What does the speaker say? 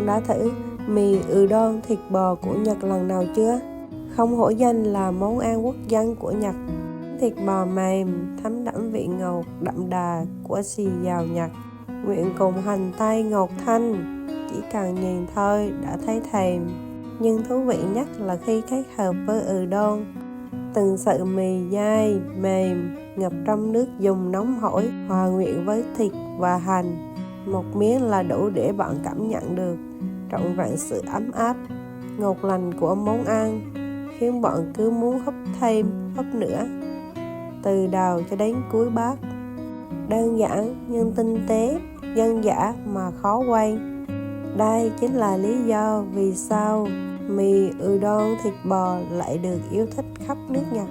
Bạn đã thử mì udon thịt bò của Nhật lần nào chưa? Không hổ danh là món ăn quốc dân của Nhật. Thịt bò mềm, thấm đẫm vị ngọt đậm đà của xì dào Nhật, quyện cùng hành tây ngọt thanh, chỉ cần nhìn thôi đã thấy thèm. Nhưng thú vị nhất là khi kết hợp với udon, từng sợi mì dai, mềm, ngập trong nước dùng nóng hổi, hòa quyện với thịt và hành. Một miếng là đủ để bạn cảm nhận được trọn vẹn sự ấm áp, ngọt lành của món ăn, khiến bạn cứ muốn húp thêm, húp nữa, từ đầu cho đến cuối bát. Đơn giản nhưng tinh tế, dân dã mà khó quên. Đây chính là lý do vì sao mì udon thịt bò lại được yêu thích khắp nước Nhật.